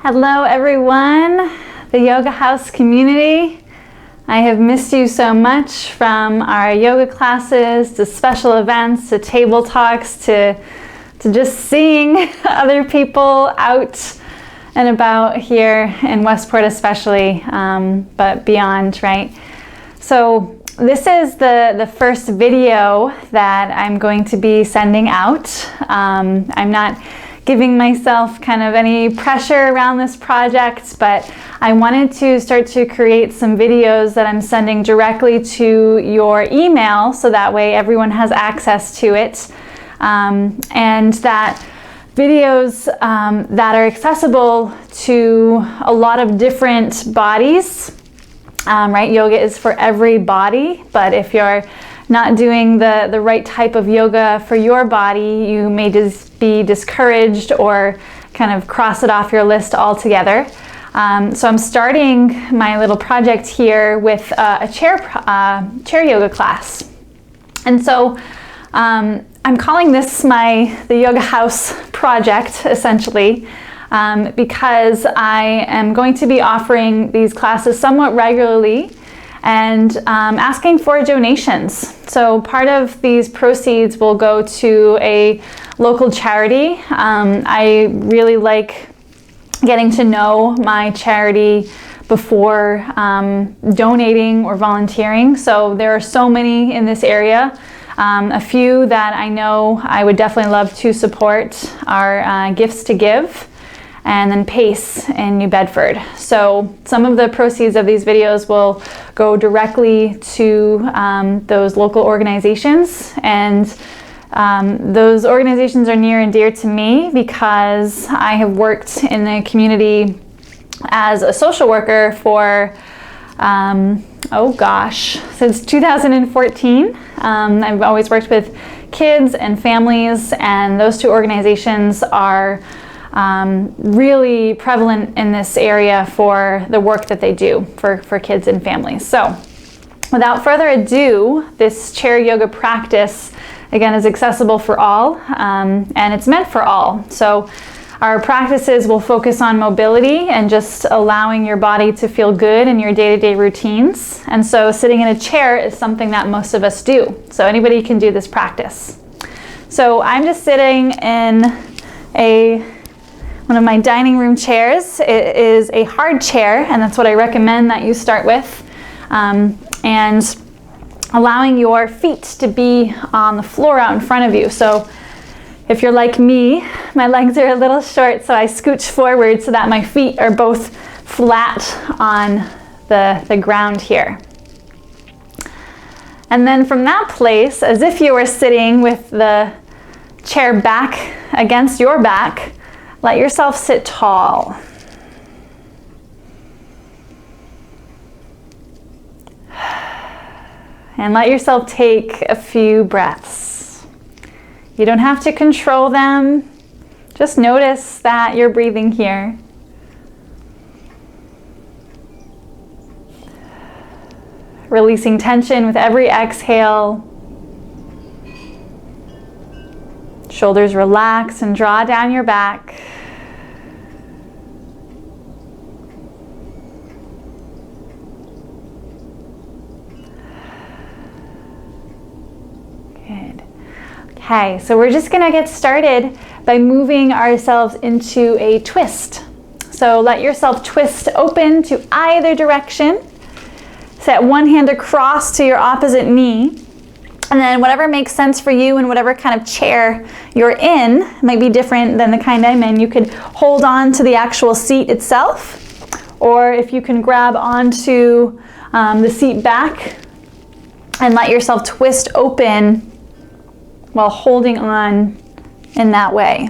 Hello everyone, the Yoga House community. I have missed you so much, from our yoga classes to special events to table talks to just seeing other people out and about here in Westport especially, but beyond, right? So this is the first video that I'm going to be sending out. I'm not giving myself kind of any pressure around this project, but I wanted to start to create some videos that I'm sending directly to your email, so that way everyone has access to it, and that videos that are accessible to a lot of different bodies, right? Yoga is for every body, but if you're not doing the right type of yoga for your body, you may just be discouraged or kind of cross it off your list altogether. So I'm starting my little project here with a chair yoga class. And so I'm calling this the Yoga House project, essentially, because I am going to be offering these classes somewhat regularly and asking for donations. So part of these proceeds will go to a local charity. I really like getting to know my charity before donating or volunteering. So there are so many in this area. A few that I know I would definitely love to support are Gifts to Give, and then P.A.C.E. in New Bedford. So some of the proceeds of these videos will go directly to those local organizations, and those organizations are near and dear to me because I have worked in the community as a social worker for since 2014. I've always worked with kids and families, and those two organizations are really prevalent in this area for the work that they do for kids and families. So without further ado, this chair yoga practice, again, is accessible for all, and it's meant for all. So our practices will focus on mobility and just allowing your body to feel good in your day-to-day routines. And so sitting in a chair is something that most of us do. So anybody can do this practice. So I'm just sitting in one of my dining room chairs. It is a hard chair, and that's what I recommend that you start with. And allowing your feet to be on the floor out in front of you. So if you're like me, my legs are a little short, so I scooch forward so that my feet are both flat on the ground here. And then from that place, as if you were sitting with the chair back against your back, let yourself sit tall. And let yourself take a few breaths. You don't have to control them. Just notice that you're breathing here. Releasing tension with every exhale. Shoulders relax and draw down your back. Good. Okay, so we're just gonna get started by moving ourselves into a twist. So let yourself twist open to either direction. Set one hand across to your opposite knee. And then whatever makes sense for you and whatever kind of chair you're in might be different than the kind I'm in. You could hold on to the actual seat itself, or if you can grab onto the seat back and let yourself twist open while holding on in that way.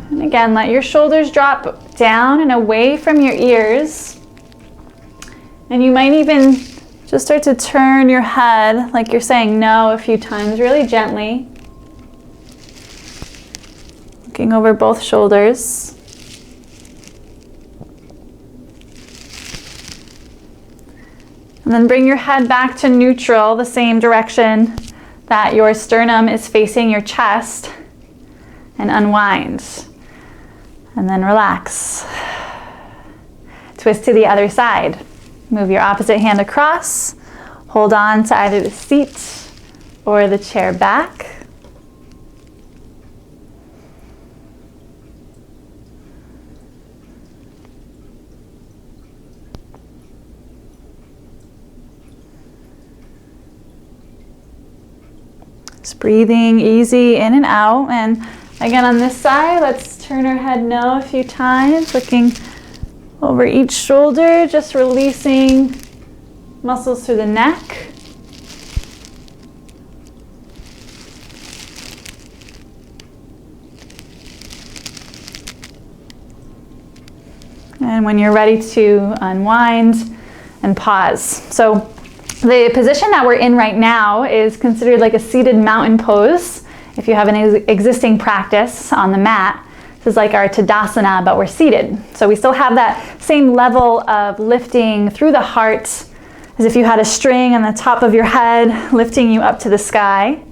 And again, let your shoulders drop down and away from your ears. And you might even just start to turn your head like you're saying no a few times, really gently. Looking over both shoulders. And then bring your head back to neutral, the same direction that your sternum is facing your chest, and unwind. And then relax. Twist to the other side. Move your opposite hand across. Hold on to either the seat or the chair back. Just breathing easy in and out. And again, on this side, let's turn our head no a few times, looking over each shoulder, just releasing muscles through the neck. And when you're ready to unwind and pause. So the position that we're in right now is considered like a seated mountain pose. If you have an existing practice on the mat, this is like our Tadasana, but we're seated. So we still have that same level of lifting through the heart as if you had a string on the top of your head, lifting you up to the sky.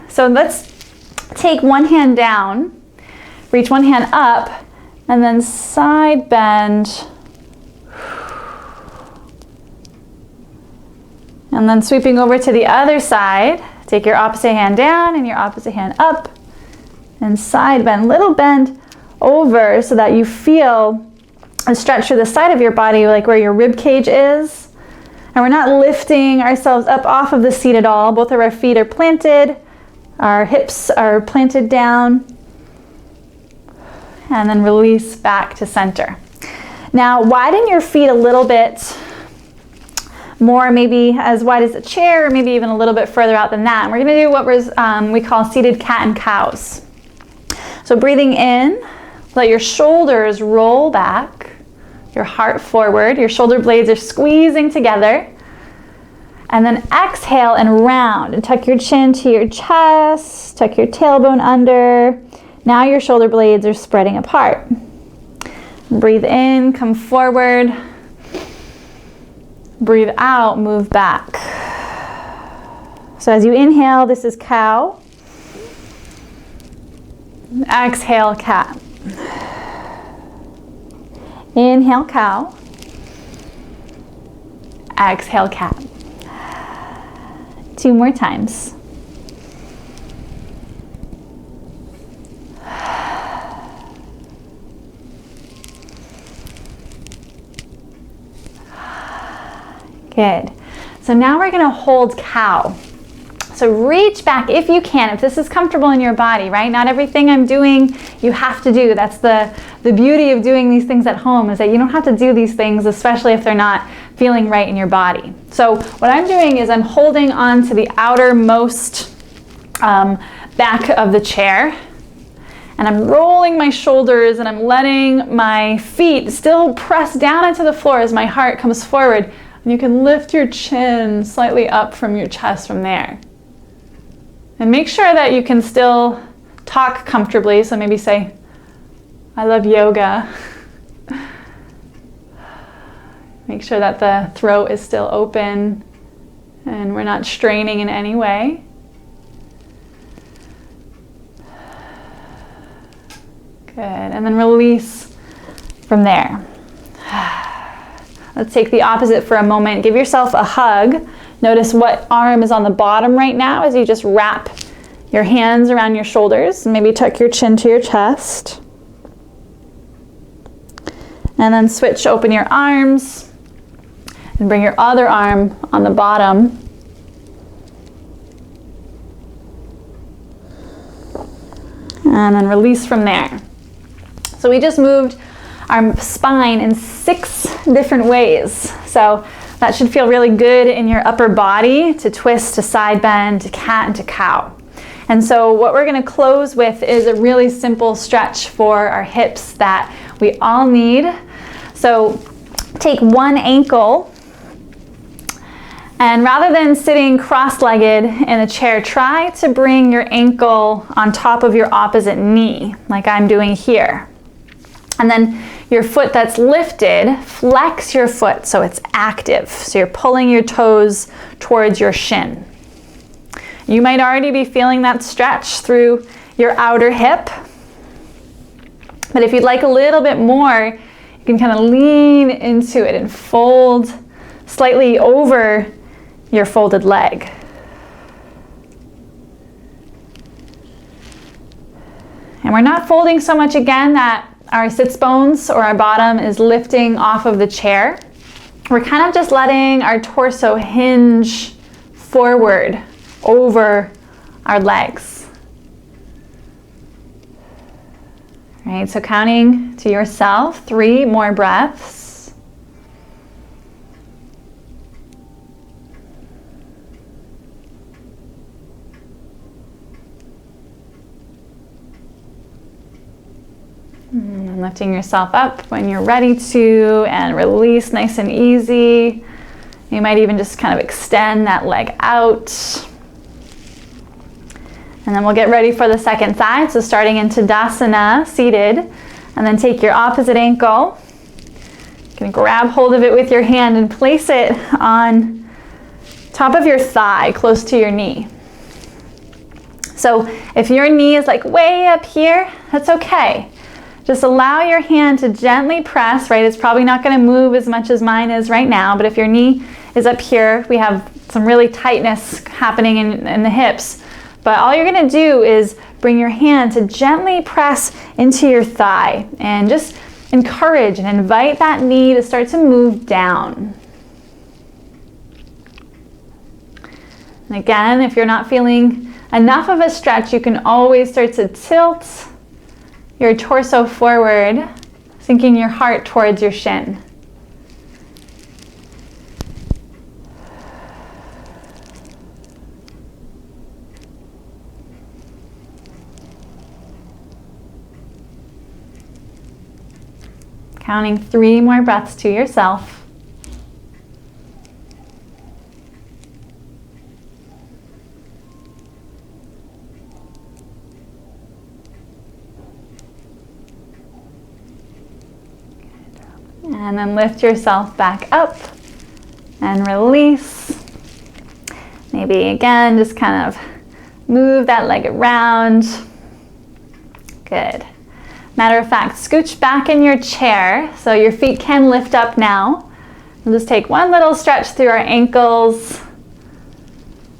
So let's take one hand down, reach one hand up, and then side bend. And then sweeping over to the other side, take your opposite hand down and your opposite hand up, and side bend, little bend over so that you feel a stretch through the side of your body, like where your rib cage is. And we're not lifting ourselves up off of the seat at all. Both of our feet are planted, our hips are planted down, and then release back to center. Now widen your feet a little bit more, maybe as wide as a chair, or maybe even a little bit further out than that. And we're gonna do what we call seated cat and cows. So breathing in, let your shoulders roll back, your heart forward, your shoulder blades are squeezing together. And then exhale and round, and tuck your chin to your chest, tuck your tailbone under. Now your shoulder blades are spreading apart. Breathe in, come forward. Breathe out, move back. So as you inhale, this is cow. Exhale, cat. Inhale, cow. Exhale, cat. 2 more times. Good. So now we're going to hold cow. So reach back if you can, if this is comfortable in your body, right? Not everything I'm doing you have to do. That's the beauty of doing these things at home, is that you don't have to do these things, especially if they're not feeling right in your body. So what I'm doing is I'm holding on to the outermost back of the chair, and I'm rolling my shoulders, and I'm letting my feet still press down into the floor as my heart comes forward. And you can lift your chin slightly up from your chest from there. And make sure that you can still talk comfortably. So maybe say, I love yoga. Make sure that the throat is still open and we're not straining in any way. Good. And then release from there. Let's take the opposite for a moment. Give yourself a hug. Notice what arm is on the bottom right now as you just wrap your hands around your shoulders. Maybe tuck your chin to your chest. And then switch, open your arms and bring your other arm on the bottom. And then release from there. So we just moved our spine in 6 different ways. So that should feel really good in your upper body, to twist, to side bend, to cat, and to cow. And so what we're going to close with is a really simple stretch for our hips that we all need. So take one ankle, and rather than sitting cross-legged in a chair, try to bring your ankle on top of your opposite knee, like I'm doing here. And then your foot that's lifted, flex your foot so it's active. So you're pulling your toes towards your shin. You might already be feeling that stretch through your outer hip. But if you'd like a little bit more, you can kind of lean into it and fold slightly over your folded leg. And we're not folding so much again that our sits bones or our bottom is lifting off of the chair. We're kind of just letting our torso hinge forward over our legs. Right, so counting to yourself, 3 more breaths. And lifting yourself up when you're ready to, and release nice and easy. You might even just kind of extend that leg out. And then we'll get ready for the second side. So starting in Tadasana, seated, and then take your opposite ankle. You can grab hold of it with your hand and place it on top of your thigh, close to your knee. So if your knee is like way up here, that's okay. Just allow your hand to gently press, right? It's probably not going to move as much as mine is right now, but if your knee is up here, we have some really tightness happening in the hips. But all you're going to do is bring your hand to gently press into your thigh and just encourage and invite that knee to start to move down. And again, if you're not feeling enough of a stretch, you can always start to tilt your torso forward, sinking your heart towards your shin. Counting 3 more breaths to yourself. And then lift yourself back up and release. Maybe again, just kind of move that leg around. Good. Matter of fact, scooch back in your chair so your feet can lift up now. We'll just take one little stretch through our ankles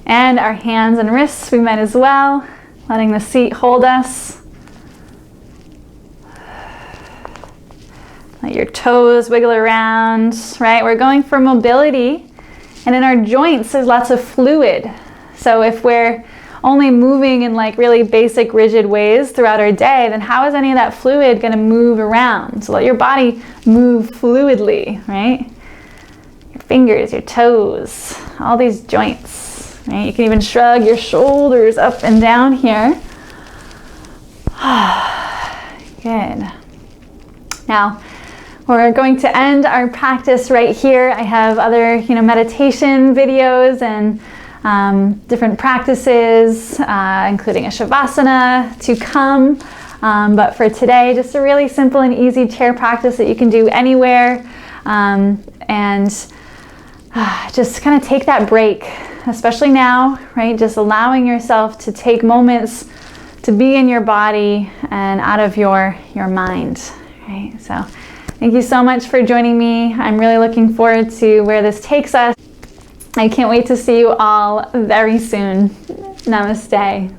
and our hands and wrists. We might as well, letting the seat hold us. Let your toes wiggle around, right? We're going for mobility, and in our joints there's lots of fluid. So if we're only moving in like really basic rigid ways throughout our day, then how is any of that fluid going to move around? So let your body move fluidly, right? Your fingers, your toes, all these joints, right? You can even shrug your shoulders up and down here. Good. Now, we're going to end our practice right here. I have other, meditation videos and different practices, including a Shavasana to come. But for today, just a really simple and easy chair practice that you can do anywhere. And just kind of take that break, especially now, right? Just allowing yourself to take moments to be in your body and out of your mind, right? So thank you so much for joining me. I'm really looking forward to where this takes us. I can't wait to see you all very soon. Namaste.